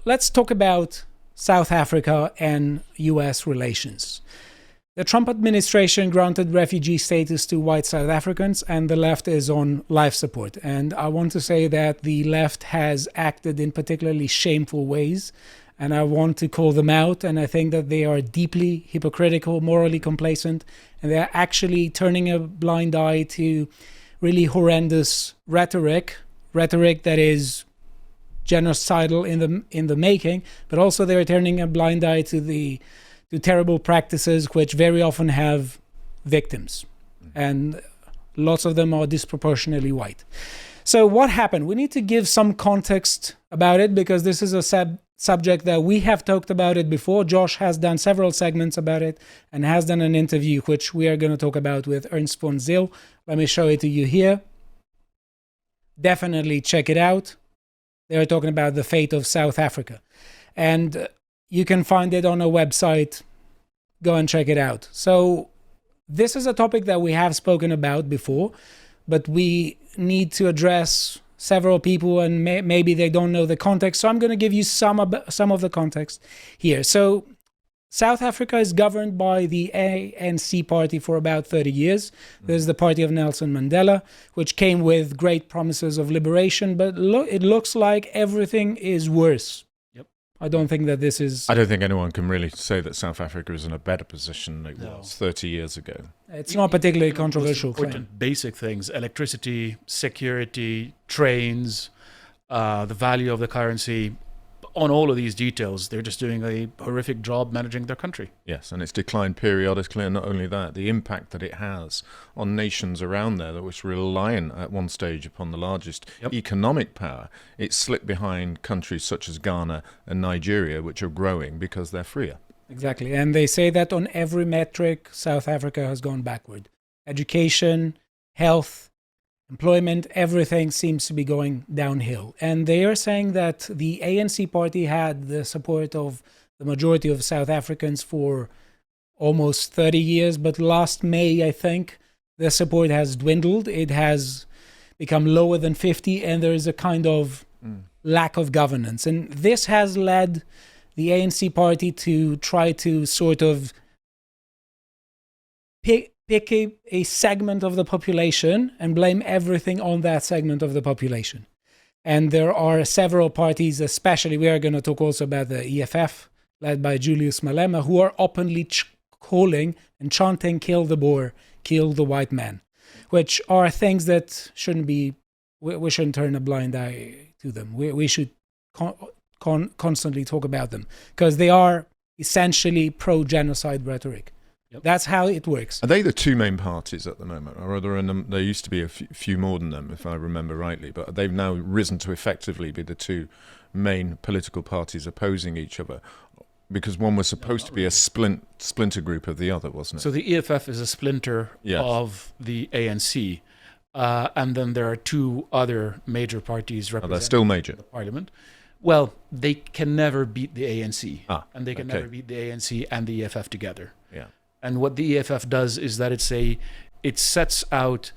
let's talk about South Africa and US relations. The Trump administration granted refugee status to white South Africans, and the left is on life support. And I want to say that the left has acted in particularly shameful ways, and I want to call them out. And I think that they are deeply hypocritical, morally complacent, and they're actually turning a blind eye to really horrendous rhetoric that is genocidal in the making, but also they're turning a blind eye to terrible practices which very often have victims, and lots of them are disproportionately white. So what happened? We need to give some context about it, because this is a subject that we have talked about it before. Josh has done several segments about it and has done an interview which we are going to talk about with Ernst von Zyl. Let me show it to you here. Definitely check it out. They're talking about the fate of South Africa. And you can find it on a website. Go and check it out. So this is a topic that we have spoken about before, but we need to address several people, and maybe they don't know the context. So I'm going to give you some of the context here. So South Africa is governed by the ANC party for about 30 years. There's the party of Nelson Mandela, which came with great promises of liberation, but it looks like everything is worse. I don't think that this is... I don't think anyone can really say that South Africa is in a better position than it was 30 years ago. It's not particularly controversial claim. Important basic things: electricity, security, trains, the value of the currency. On all of these details, they're just doing a horrific job managing their country. Yes, and it's declined periodically, and not only that, the impact that it has on nations around there that was reliant at one stage upon the largest economic power. It slipped behind countries such as Ghana and Nigeria, which are growing because they're freer. Exactly, and they say that on every metric, South Africa has gone backward. Education, health, employment, everything seems to be going downhill. And they are saying that the ANC party had the support of the majority of South Africans for almost 30 years. But last May, I think, the support has dwindled. It has become lower than 50, and there is a kind of lack of governance. And this has led the ANC party to try to sort of pick a segment of the population and blame everything on that segment of the population. And there are several parties, especially we are going to talk also about the EFF, led by Julius Malema, who are openly calling and chanting, "Kill the Boer, kill the white man," which are things that shouldn't be, we shouldn't turn a blind eye to them. We should constantly talk about them, because they are essentially pro-genocide rhetoric. That's how it works. Are they the two main parties at the moment? Or are there used to be a few more than them, if I remember rightly, but they've now risen to effectively be the two main political parties opposing each other? Because one was supposed to be a splinter group of the other, wasn't it? So the EFF is a splinter of the ANC. And then there are two other major parties representing they're still major. The parliament. Well, they can never beat the ANC. And they can never beat the ANC and the EFF together. Yeah. And what the EFF does is that it sets out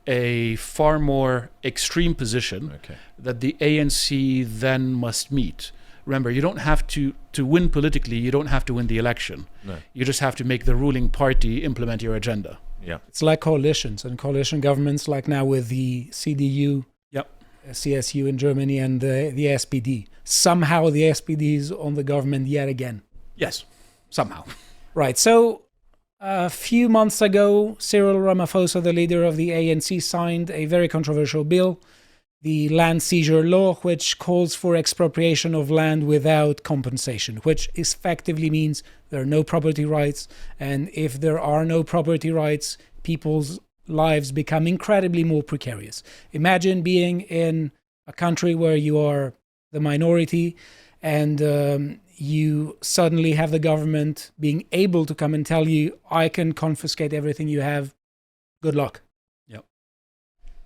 a far more extreme position that the ANC then must meet. Remember, you don't have to win politically, you don't have to win the election. No. You just have to make the ruling party implement your agenda. Yeah. It's like coalitions and coalition governments, like now with the CDU, CSU in Germany, and the SPD. Somehow the SPD is on the government yet again. Yes, somehow. Right, so a few months ago, Cyril Ramaphosa, the leader of the ANC, signed a very controversial bill, the land seizure law, which calls for expropriation of land without compensation, which effectively means there are no property rights. And if there are no property rights, people's lives become incredibly more precarious. Imagine being in a country where you are the minority and you suddenly have the government being able to come and tell you, I can confiscate everything you have. Good luck. Yep.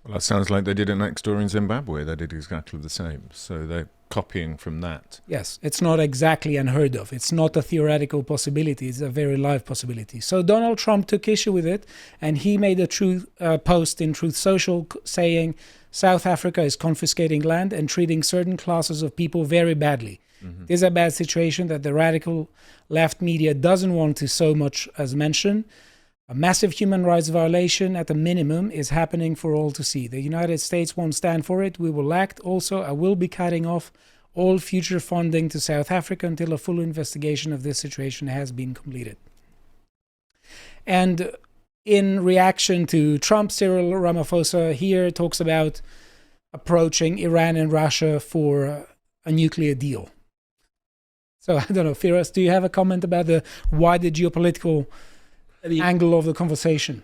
Well, that sounds like they did it next door in Zimbabwe. They did exactly the same. So they're copying from that. Yes, it's not exactly unheard of. It's not a theoretical possibility. It's a very live possibility. So Donald Trump took issue with it, and he made a post in Truth Social saying South Africa is confiscating land and treating certain classes of people very badly. It is a bad situation that the radical left media doesn't want to so much as mention. A massive human rights violation at a minimum is happening for all to see. The United States won't stand for it. We will act. Also, I will be cutting off all future funding to South Africa until a full investigation of this situation has been completed. And in reaction to Trump, Cyril Ramaphosa here talks about approaching Iran and Russia for a nuclear deal. So I don't know, Firas, do you have a comment about the wider geopolitical angle of the conversation?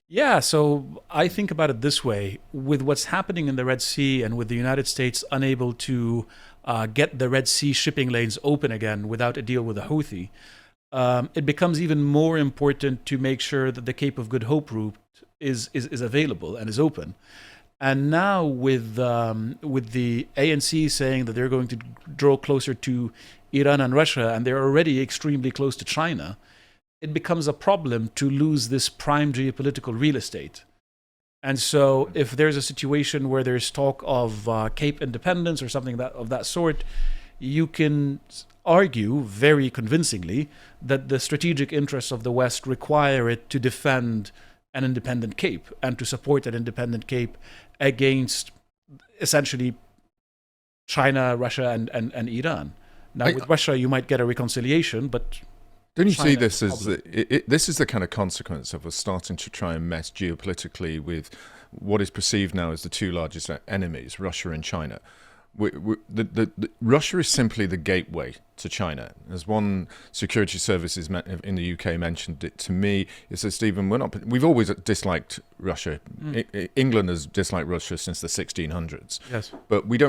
Yeah, so I think about it this way. With what's happening in the Red Sea and with the United States unable to get the Red Sea shipping lanes open again without a deal with the Houthi, it becomes even more important to make sure that the Cape of Good Hope route is available and is open. And now with the ANC saying that they're going to draw closer to Iran and Russia, and they're already extremely close to China, it becomes a problem to lose this prime geopolitical real estate. And so if there's a situation where there's talk of Cape independence or something of that sort, you can argue very convincingly that the strategic interests of the West require it to defend an independent Cape and to support an independent Cape against essentially China, Russia, and Iran. Now, with Russia, you might get a reconciliation, but don't you see this as this is the kind of consequence of us starting to try and mess geopolitically with what is perceived now as the two largest enemies, Russia and China. Russia is simply the gateway to China. As one security services in the UK mentioned it to me, it says, Stephen, we've always disliked Russia. England has disliked Russia since the 1600s. Yes. But we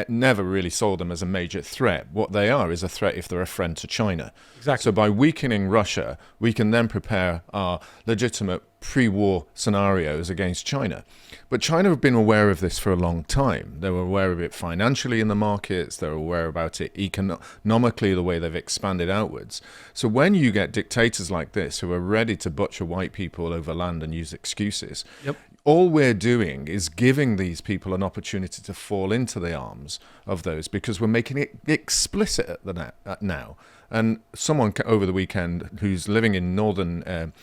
never really saw them as a major threat. What they are is a threat if they're a friend to China. Exactly. So by weakening Russia, we can then prepare our legitimate pre-war scenarios against China. But China have been aware of this for a long time. They were aware of it financially in the markets. They're aware about it economically, the way they've expanded outwards. So when you get dictators like this who are ready to butcher white people over land and use excuses, all we're doing is giving these people an opportunity to fall into the arms of those, because we're making it explicit at now. And someone over the weekend who's living in northern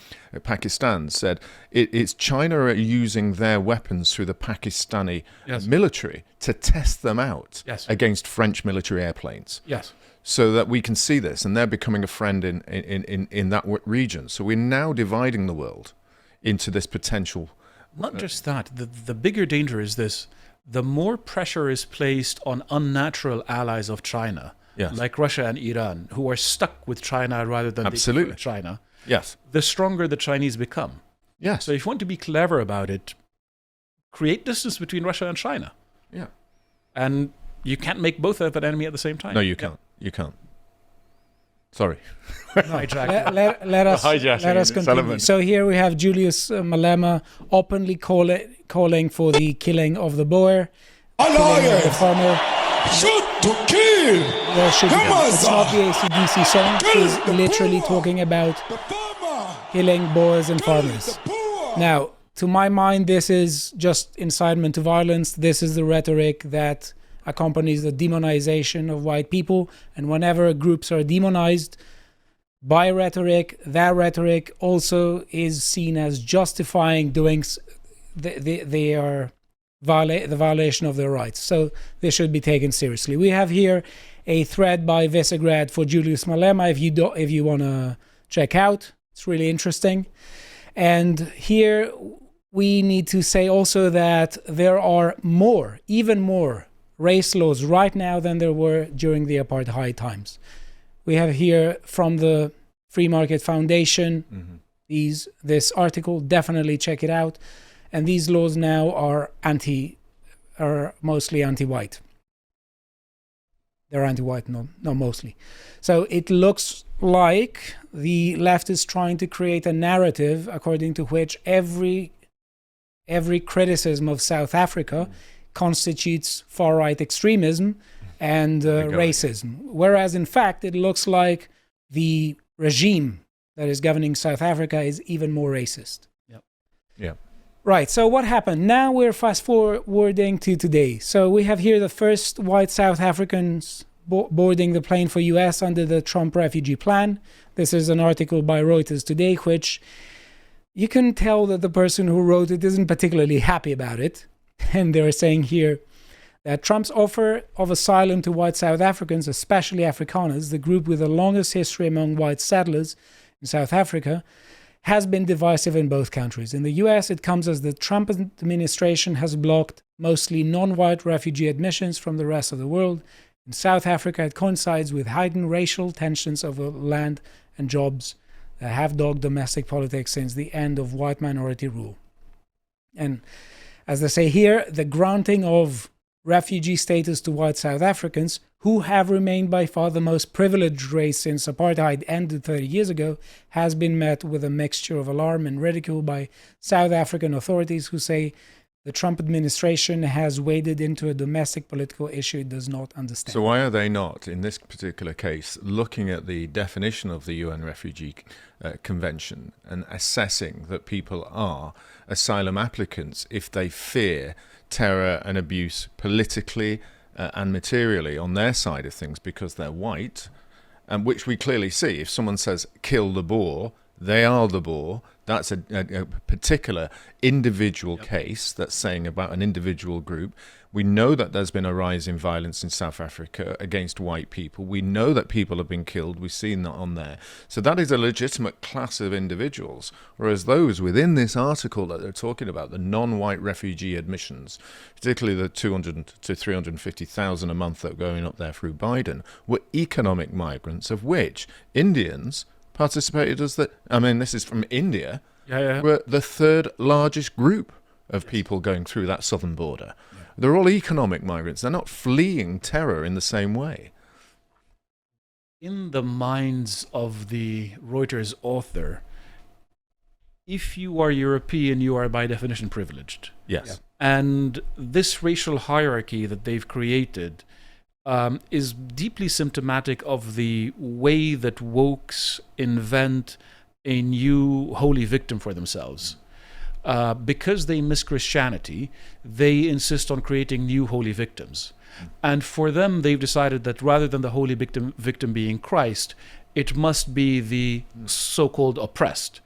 Pakistan said it's China are using their weapons through the Pakistani military to test them out against French military airplanes. Yes. So that we can see this, and they're becoming a friend in that region. So we're now dividing the world into this potential. Not just that. The bigger danger is this. The more pressure is placed on unnatural allies of China, like Russia and Iran, who are stuck with China rather than with China, the stronger the Chinese become. Yes. So if you want to be clever about it, create distance between Russia and China. Yeah. And you can't make both of an enemy at the same time. No, you can't. You can't. Sorry. Let us continue. So here we have Julius Malema openly calling for the killing of the boer, killing of the farmer. Shoot to kill. It's not the AC/DC song. He's literally talking about killing boers and farmers. Now, to my mind, this is just incitement to violence. This is the rhetoric that accompanies the demonization of white people. And whenever groups are demonized by rhetoric, that rhetoric also is seen as justifying doing the violation of their rights. So this should be taken seriously. We have here a thread by Visegrad for Julius Malema if you want to check out. It's really interesting. And here we need to say also that there are even more race laws right now than there were during the apartheid times. We have here from the Free Market Foundation this article. Definitely check it out. And these laws now are mostly anti-white. They're anti-white, not mostly. So it looks like the left is trying to create a narrative according to which every criticism of South Africa constitutes far-right extremism and racism. Whereas in fact, it looks like the regime that is governing South Africa is even more racist. Yeah. Right, so what happened? Now we're fast forwarding to today. So we have here the first white South Africans boarding the plane for US under the Trump refugee plan. This is an article by Reuters today, which you can tell that the person who wrote it isn't particularly happy about it. And they're saying here that Trump's offer of asylum to white South Africans, especially Afrikaners, the group with the longest history among white settlers in South Africa, has been divisive in both countries. In the US, it comes as the Trump administration has blocked mostly non-white refugee admissions from the rest of the world. In South Africa, it coincides with heightened racial tensions over land and jobs that have dogged domestic politics since the end of white minority rule. And as they say here, the granting of refugee status to white South Africans, who have remained by far the most privileged race since apartheid ended 30 years ago, has been met with a mixture of alarm and ridicule by South African authorities who say the Trump administration has waded into a domestic political issue it does not understand. So why are they not, in this particular case, looking at the definition of the UN Refugee Convention and assessing that people are asylum applicants if they fear terror and abuse politically and materially on their side of things because they're white, and which we clearly see. If someone says, kill the Boer, they are the Boer. That's a particular individual case that's saying about an individual group. We know that there's been a rise in violence in South Africa against white people. We know that people have been killed. We've seen that on there. So that is a legitimate class of individuals. Whereas those within this article that they're talking about, the non-white refugee admissions, particularly the 200 to 350,000 a month that are going up there through Biden, were economic migrants, of which Indians participated as the, I mean, this is from India, were the third largest group of people going through that southern border. They're all economic migrants. They're not fleeing terror in the same way. In the minds of the Reuters author, if you are European, you are by definition privileged. Yes. Yeah. And this racial hierarchy that they've created is deeply symptomatic of the way that wokes invent a new holy victim for themselves. Because they miss Christianity, they insist on creating new holy victims. And for them, they've decided that rather than the holy victim being Christ, it must be the so-called oppressed.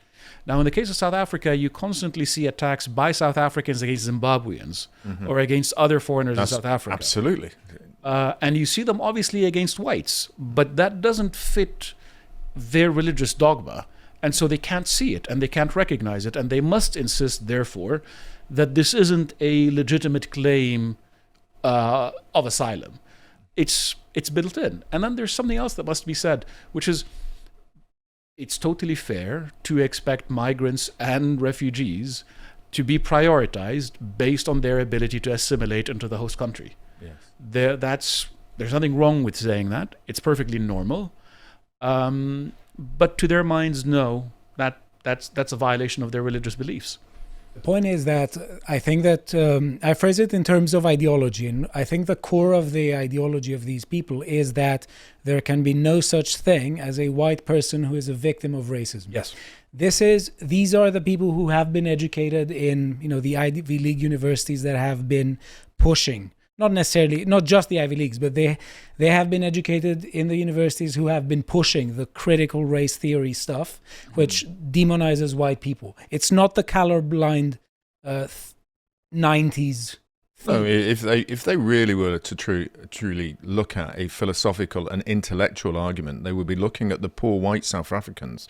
Now, in the case of South Africa, you constantly see attacks by South Africans against Zimbabweans or against other foreigners in South Africa. Absolutely. And you see them obviously against whites, but that doesn't fit their religious dogma. And so they can't see it and they can't recognize it. And they must insist, therefore, that this isn't a legitimate claim of asylum. It's built in. And then there's something else that must be said, which is it's totally fair to expect migrants and refugees to be prioritized based on their ability to assimilate into the host country. Yes. There's nothing wrong with saying that. It's perfectly normal. But to their minds, no, that's a violation of their religious beliefs. The point is that I think that I phrase it in terms of ideology, and I think the core of the ideology of these people is that there can be no such thing as a white person who is a victim of racism. Yes. These are the people who have been educated in, the Ivy League universities that have been pushing, not just the Ivy Leagues, but they have been educated in the universities who have been pushing the critical race theory stuff, which demonizes white people. It's not the colorblind 90s. No, if they really were to truly look at a philosophical and intellectual argument, they would be looking at the poor white South Africans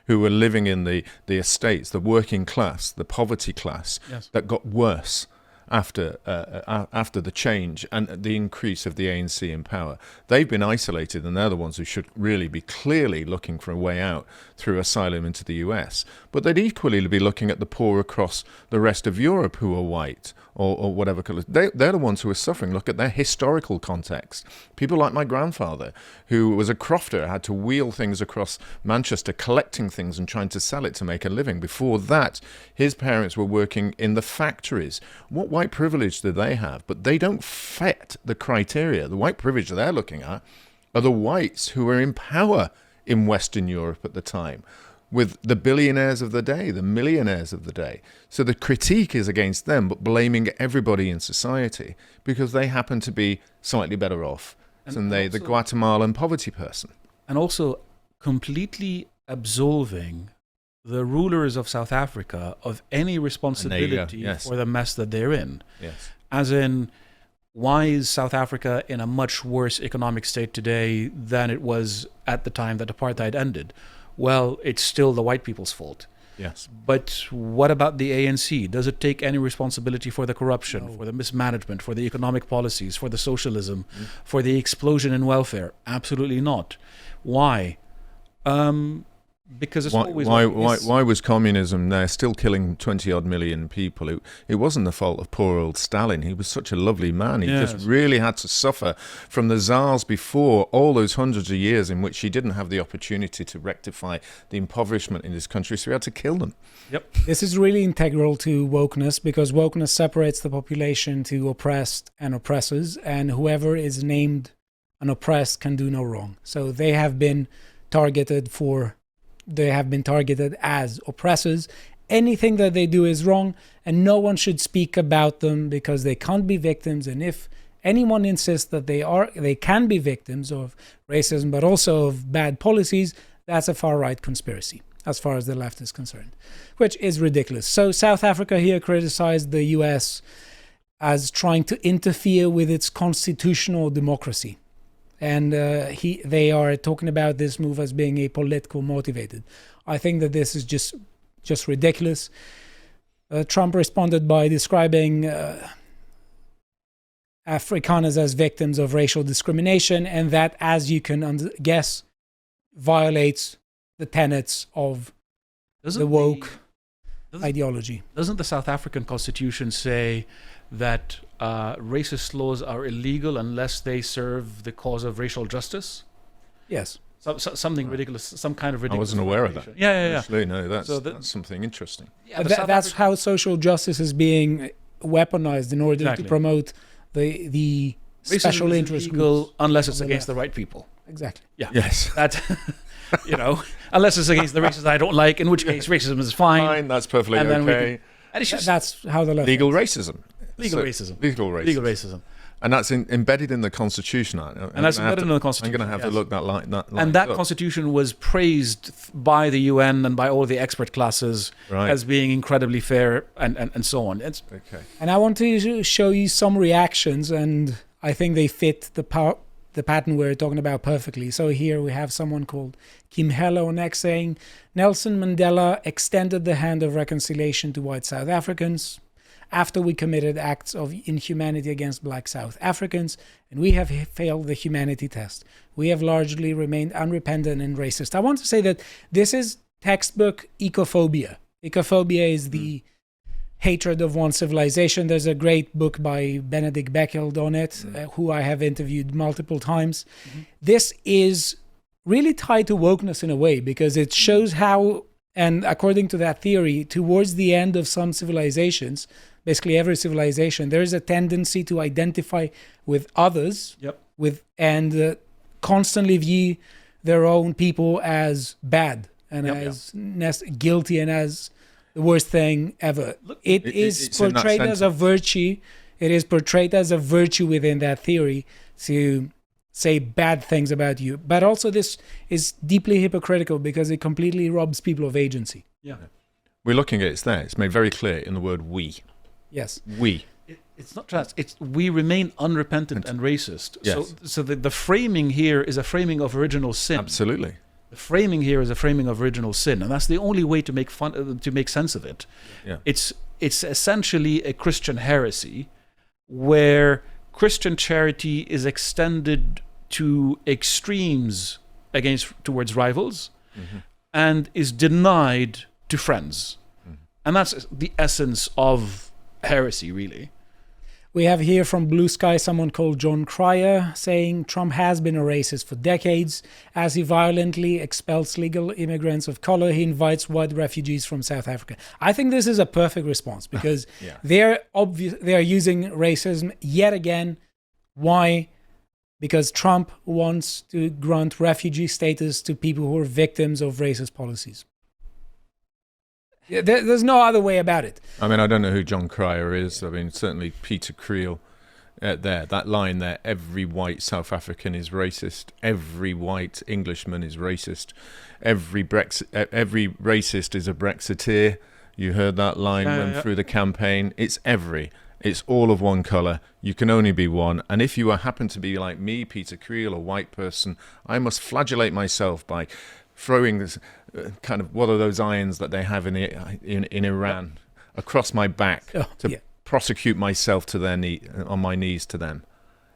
who were living in the estates, the working class, the poverty class, yes, that got worse after the change and the increase of the ANC in power. They've been isolated, and they're the ones who should really be clearly looking for a way out through asylum into the US. But they'd equally be looking at the poor across the rest of Europe who are white or whatever colour. They're the ones who are suffering. Look at their historical context. People like my grandfather, who was a crofter, had to wheel things across Manchester, collecting things and trying to sell it to make a living. Before that, his parents were working in the factories. What white privilege do they have? But they don't fit the criteria. The white privilege they're looking at are the whites who were in power in Western Europe at the time, with the billionaires of the day, the millionaires of the day. So the critique is against them, but blaming everybody in society because they happen to be slightly better off And the Guatemalan poverty person. And also completely absolving the rulers of South Africa of any responsibility yes. for the mess that they're in. Yes. As in, why is South Africa in a much worse economic state today than it was at the time that apartheid ended? Well, it's still the white people's fault. Yes. But what about the ANC? Does it take any responsibility for the corruption, for the mismanagement, for the economic policies, for the socialism, for the explosion in welfare? Absolutely not. Why? Because it's always... Why was communism there still killing 20-odd million people? It wasn't the fault of poor old Stalin. He was such a lovely man. He just really had to suffer from the Tsars before, all those hundreds of years in which he didn't have the opportunity to rectify the impoverishment in this country, so he had to kill them. Yep. This is really integral to wokeness, because wokeness separates the population to oppressed and oppressors, and whoever is named an oppressed can do no wrong. So they have been targeted as oppressors. Anything that they do is wrong, and no one should speak about them because they can't be victims. And if anyone insists that they can be victims of racism, but also of bad policies, that's a far-right conspiracy, as far as the left is concerned, which is ridiculous. So South Africa here criticized the US as trying to interfere with its constitutional democracy. And they are talking about this move as being a political motivated. I think that this is just ridiculous. Trump responded by describing Afrikaners as victims of racial discrimination, and that, as you can guess, violates the tenets of the woke ideology. Doesn't the South African Constitution say that racist laws are illegal unless they serve the cause of racial justice? Yes. Something ridiculous, some kind of ridiculous... I wasn't aware of that. Yeah. Actually, no, that's something interesting. Yeah, that's how social justice is being weaponized in order to promote the special racism interest is illegal groups unless it's against the right people. Exactly. Yeah. Yes. That, unless it's against the races I don't like, in which case racism is fine. Fine, that's perfectly And then okay. And it's just that's how the left Legal thinks. racism. legal racism. Legal racism. Legal racism. And that's embedded in the Constitution. And that's embedded in the Constitution. I'm going to have to look that line and that up. Constitution was praised by the UN and by all the expert classes as being incredibly fair and so on. It's okay. And I want to show you some reactions, and I think they fit the pattern we're talking about perfectly. So here we have someone called Kim Hello next saying, Nelson Mandela extended the hand of reconciliation to white South Africans after we committed acts of inhumanity against black South Africans, and we have failed the humanity test. We have largely remained unrepentant and racist. I want to say that this is textbook ecophobia. Ecophobia is the hatred of one civilization. There's a great book by Benedict Beckel on it, who I have interviewed multiple times. This is really tied to wokeness in a way, because it shows how, and according to that theory, towards the end of some civilizations, basically every civilization, there is a tendency to identify with others and constantly view their own people as bad and as guilty and as the worst thing ever. It is portrayed as a virtue. It is portrayed as a virtue within that theory to say bad things about you. But also this is deeply hypocritical because it completely robs people of agency. Yeah. We're looking at it there. It's made very clear in the word we. Yes. We. It's not just, it's we remain unrepentant and racist. Yes. So the framing here is a framing of original sin. Absolutely. The framing here is a framing of original sin, and that's the only way to make sense of it. Yeah. It's essentially a Christian heresy where Christian charity is extended to extremes towards rivals and is denied to friends. And that's the essence of heresy, really. We have here from Blue Sky someone called John Cryer saying Trump has been a racist for decades. As he violently expels legal immigrants of color, he invites white refugees from South Africa. I think this is a perfect response because they're using racism yet again. Why? Because Trump wants to grant refugee status to people who are victims of racist policies. There's no other way about it. I mean, I don't know who John Cryer is. I mean, certainly Peter Creel there, that line there, every white South African is racist, every white Englishman is racist, every racist is a Brexiteer. You heard that line through the campaign. It's all of one colour. You can only be one. And if you happen to be like me, Peter Creel, a white person, I must flagellate myself by throwing this kind of, what are those irons that they have in Iran, across my back to prosecute myself to their on my knees to them.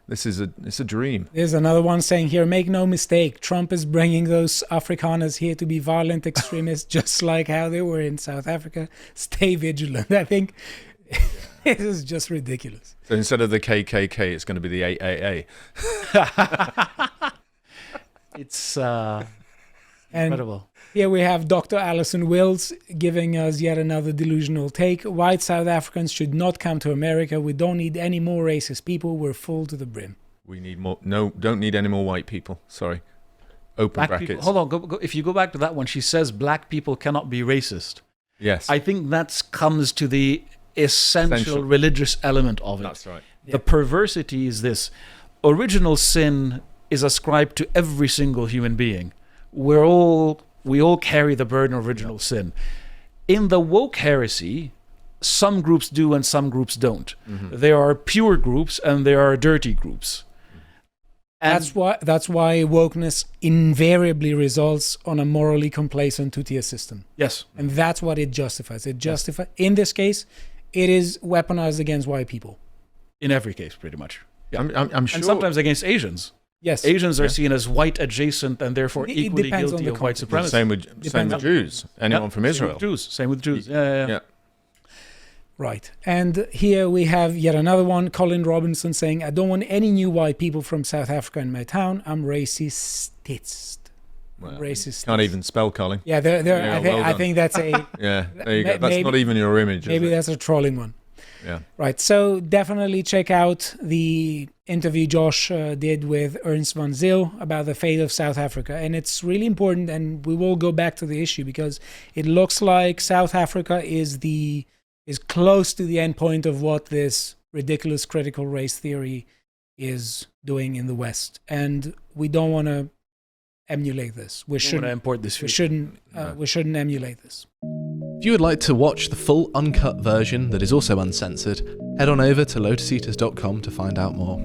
It's a dream. There's another one saying here, make no mistake, Trump is bringing those Afrikaners here to be violent extremists, just like how they were in South Africa. Stay vigilant. I think this is just ridiculous. So instead of the KKK, it's going to be the AAA. It's incredible. Here we have Dr. Alison Wills giving us yet another delusional take. White South Africans should not come to America. We don't need any more racist people. We're full to the brim. We need more. No, don't need any more white people. Sorry. Open Black brackets. people, hold on. Go, if you go back to that one, she says black people cannot be racist. Yes. I think that comes to the essential religious element of it. That's right. The perversity is this. Original sin is ascribed to every single human being. We all carry the burden of original sin. In the woke heresy, some groups do and some groups don't. Mm-hmm. There are pure groups and there are dirty groups. And that's why wokeness invariably results on a morally complacent two-tier system. Yes. And that's what it justifies. In this case, it is weaponized against white people. In every case, pretty much. Yeah. I'm sure. And sometimes against Asians. Yes. Asians are seen as white adjacent and therefore equally guilty of white supremacy. Same with Jews. Anyone from Israel. Same with Jews. Yeah. Right. And here we have yet another one, Colin Robinson saying, I don't want any new white people from South Africa in my town. I'm racist. Well, can't even spell, Colin. Yeah, I think that's a... Yeah, there you go. That's not even your image, maybe that's a trolling one. Yeah. Right. So definitely check out the interview Josh did with Ernst van Zyl about the fate of South Africa. And it's really important, and we will go back to the issue because it looks like South Africa is close to the end point of what this ridiculous critical race theory is doing in the West. And we don't want to emulate this. We shouldn't import this. We shouldn't emulate this. If you would like to watch the full uncut version that is also uncensored, head on over to lotuseaters.com to find out more.